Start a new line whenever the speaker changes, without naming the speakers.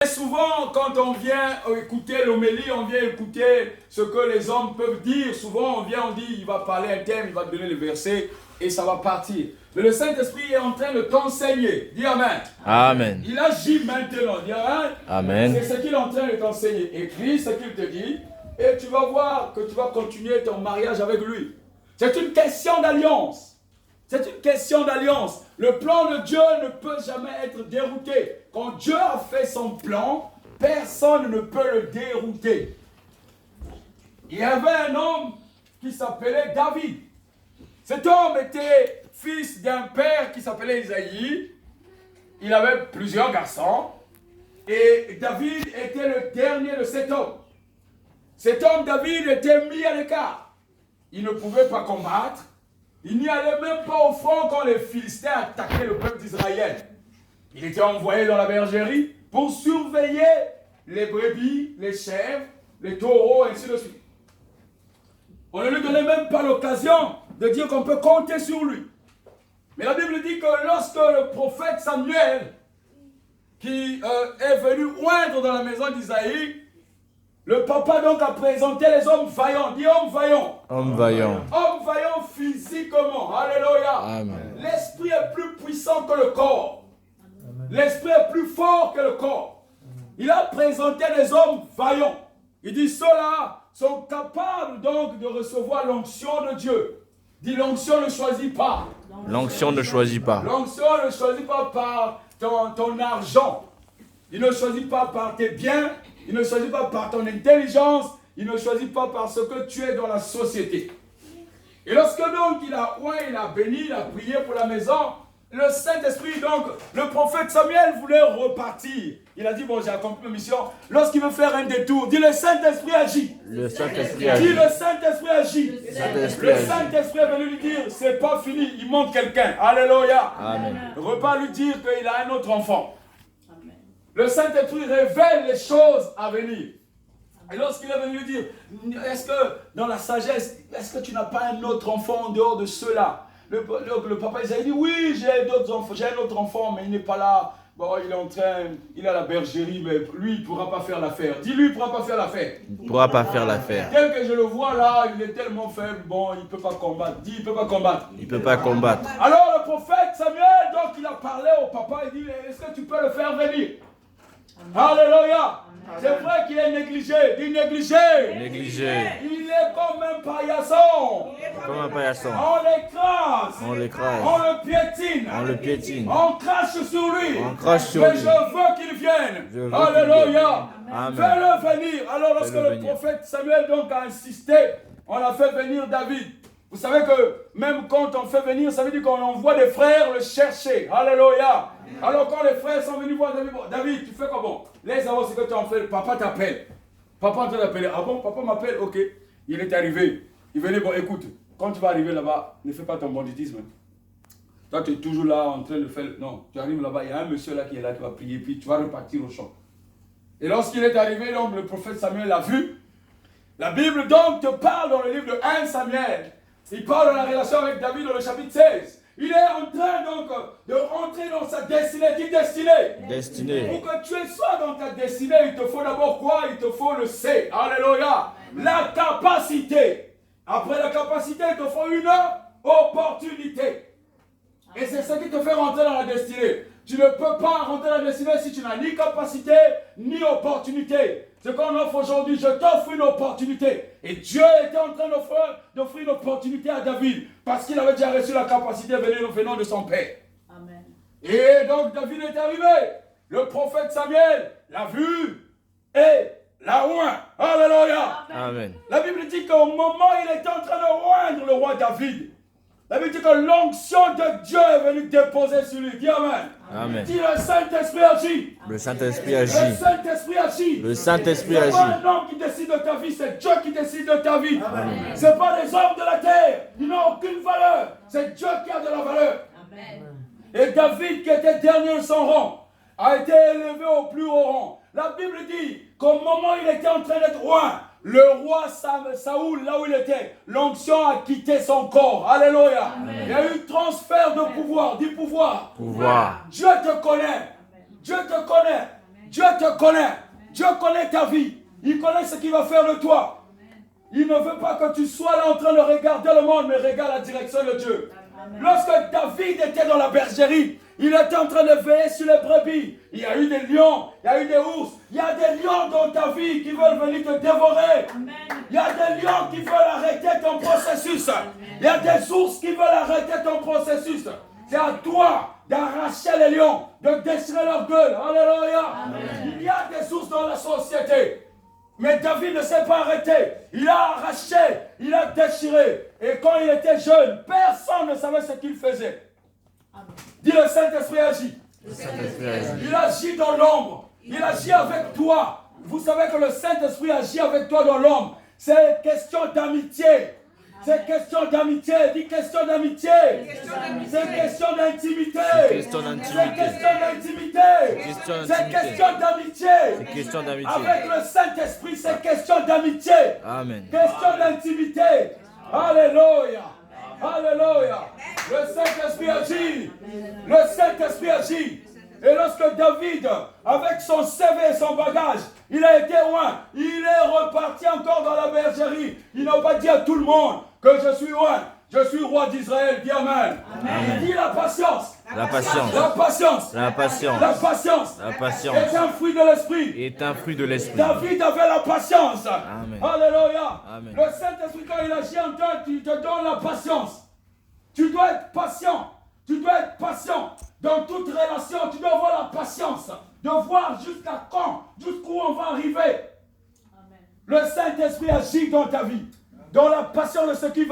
Et souvent, quand on vient écouter l'homélie, on vient écouter ce que les hommes peuvent dire. Souvent, on dit, il va parler un thème, il va te donner le verset et ça va partir. Mais le Saint-Esprit est en train de t'enseigner. Dis Amen.
Amen.
Il agit maintenant. Dis Amen.
Amen.
C'est ce qu'il est en train de t'enseigner. Écris ce qu'il te dit et tu vas voir que tu vas continuer ton mariage avec lui. C'est une question d'alliance. C'est une question d'alliance. Le plan de Dieu ne peut jamais être dérouté. Quand Dieu a fait son plan, personne ne peut le dérouter. Il y avait un homme qui s'appelait David. Cet homme était fils d'un père qui s'appelait Isaïe. Il avait plusieurs garçons. Et David était le dernier de cet homme. Cet homme, David, était mis à l'écart. Il ne pouvait pas combattre. Il n'y allait même pas au front quand les Philistins attaquaient le peuple d'Israël. Il était envoyé dans la bergerie pour surveiller les brebis, les chèvres, les taureaux, et ainsi de suite. On ne lui donnait même pas l'occasion de dire qu'on peut compter sur lui. Mais la Bible dit que lorsque le prophète Samuel, qui est venu oindre dans la maison d'Isaïe, le papa donc a présenté les hommes vaillants. Dis hommes vaillants.
Homme vaillant.
Homme vaillant physiquement. Alléluia.
Amen.
L'esprit est plus puissant que le corps. L'esprit est plus fort que le corps. Il a présenté des hommes vaillants. Il dit ceux-là sont capables donc de recevoir l'onction de Dieu. Dit l'onction ne choisit pas.
L'onction ne choisit pas.
L'onction ne choisit pas par ton argent. Il ne choisit pas par tes biens. Il ne choisit pas par ton intelligence. Il ne choisit pas par ce que tu es dans la société. Et lorsque donc il a béni, il a prié pour la maison, le Saint-Esprit, donc, le prophète Samuel voulait repartir. Il a dit, bon, j'ai accompli ma mission. Lorsqu'il veut faire un détour, dis le Saint-Esprit agit.
Le Saint-Esprit
Dis
agit.
le Saint-Esprit agit. Le Saint-Esprit est venu lui dire, c'est pas fini, il manque quelqu'un. Alléluia.
Amen.
Il ne veut pas lui dire qu'il a un autre enfant. Le Saint-Esprit révèle les choses à venir. Et lorsqu'il est venu lui dire, est-ce que dans la sagesse, est-ce que tu n'as pas un autre enfant en dehors de ceux-là? Le papa Isaïe dit, oui, j'ai d'autres enfants, j'ai un autre enfant, mais il n'est pas là. Bon, il est à la bergerie, mais lui, il ne pourra pas faire l'affaire. Dis-lui, il ne pourra pas faire l'affaire.
Il ne pourra pas faire l'affaire.
Tel que je le vois là, il est tellement faible, bon, il ne peut pas combattre. Dis, il ne peut pas combattre.
Il ne peut pas combattre.
Alors le prophète Samuel, donc il a parlé au papa, il dit, est-ce que tu peux le faire venir? Alléluia. C'est vrai qu'il est négligé. Dis négligé.
Négligé.
Il est comme un paillasson.
Comme un paillasson.
On l'écrase.
On l'écrase.
On le piétine.
On le piétine.
On crache sur lui.
On crache sur
Mais
lui.
je veux qu'il vienne.
Je veux
Alléluia.
Amen.
Fais-le venir. Alors lorsque
Fais-le
le
venir.
prophète Samuel donc a insisté, on a fait venir David. Vous savez que même quand on fait venir, ça veut dire qu'on envoie des frères le chercher. Alléluia. Alors quand les frères sont venus voir David, bon, David, tu fais comment? Laisse savoir ce que tu en fais. Papa t'appelle. Papa est en train d'appeler. Ah bon, papa m'appelle, ok. Il est arrivé. Il venait, bon écoute, quand tu vas arriver là-bas, ne fais pas ton banditisme. Toi tu es toujours là en train de faire... Non, tu arrives là-bas, il y a un monsieur là qui est là, tu vas prier, puis tu vas repartir au champ. Et lorsqu'il est arrivé, donc le prophète Samuel l'a vu. La Bible donc te parle dans le livre de 1 Samuel. Il parle de la relation avec David dans le chapitre 16. Il est en train donc de rentrer dans sa destinée. Dis destinée.
Destinée.
Pour que tu sois dans ta destinée, il te faut d'abord quoi? Il te faut le C. Alléluia. La capacité. Après la capacité, il te faut une opportunité. Et c'est ce qui te fait rentrer dans la destinée. Tu ne peux pas rentrer dans la destinée si tu n'as ni capacité, ni opportunité. Ce qu'on offre aujourd'hui, je t'offre une opportunité. Et Dieu était en train d'offrir une opportunité à David. Parce qu'il avait déjà reçu la capacité venant de son père.
Amen.
Et donc David est arrivé. Le prophète Samuel l'a vu et l'a oint. Alléluia.
Amen.
La Bible dit qu'au moment où il était en train de oindre le roi David, la Bible dit que l'onction de Dieu est venue déposer sur lui. Dis Amen.
Amen.
Dis le Saint-Esprit agit.
Le Saint-Esprit
Le
agit.
Saint-Esprit agit.
Le Saint-Esprit
C'est pas
agit.
un homme qui décide de ta vie, c'est Dieu qui décide de ta vie. Ce n'est pas les hommes de la terre. Ils n'ont aucune valeur. C'est Dieu qui a de la valeur.
Amen.
Et David, qui était dernier de son rang, a été élevé au plus haut rang. La Bible dit qu'au moment où il était en train d'être roi, le roi Saoul, là où il était, l'onction a quitté son corps. Alléluia.
Amen.
Il y a eu transfert de pouvoir. Dis pouvoir.
Pouvoir.
Dieu te connaît. Dieu te connaît. Dieu te connaît. Dieu connaît ta vie. Il connaît ce qu'il va faire de toi. Il ne veut pas que tu sois là en train de regarder le monde, mais regarde la direction de Dieu. Lorsque David était dans la bergerie, il était en train de veiller sur les brebis. Il y a eu des lions, il y a eu des ours. Il y a des lions dans ta vie qui veulent venir te dévorer. Il y a des lions qui veulent arrêter ton processus. Il y a des ours qui veulent arrêter ton processus. C'est à toi d'arracher les lions, de déchirer leur gueule. Alléluia. Il y a des ours dans la société. Mais David ne s'est pas arrêté. Il a arraché, il a déchiré. Et quand il était jeune, personne ne savait ce qu'il faisait. Dis, le Saint-Esprit agit. Il agit dans l'ombre. Il agit avec toi. Vous savez que le Saint-Esprit agit avec toi dans l'ombre. C'est question d'amitié. C'est question d'amitié. Dis question d'amitié. C'est question d'intimité. C'est question d'intimité. C'est question d'amitié.
C'est question d'amitié.
Avec le Saint-Esprit, c'est question d'amitié.
Amen.
Question d'intimité. Alléluia. Alléluia. Le Saint-Esprit agit. Le Saint-Esprit agit. Et lorsque David, avec son CV et son bagage, il a été loin, il est reparti encore dans la bergerie. Il n'a pas dit à tout le monde que je suis loin. Je suis roi d'Israël. Dis Amen. Il dit la patience.
La patience.
La patience.
La patience.
La patience.
La patience
est un fruit de l'esprit.
est un fruit de l'esprit.
David avait la patience.
Amen.
Alléluia.
Amen.
Le Saint-Esprit, quand il agit en toi, tu te donnes la patience. Tu dois être patient. Tu dois être patient. Dans toute relation, tu dois avoir la patience de voir jusqu'à quand, jusqu'où on va arriver. Amen. Le Saint-Esprit agit dans ta vie, dans la passion de ce qui va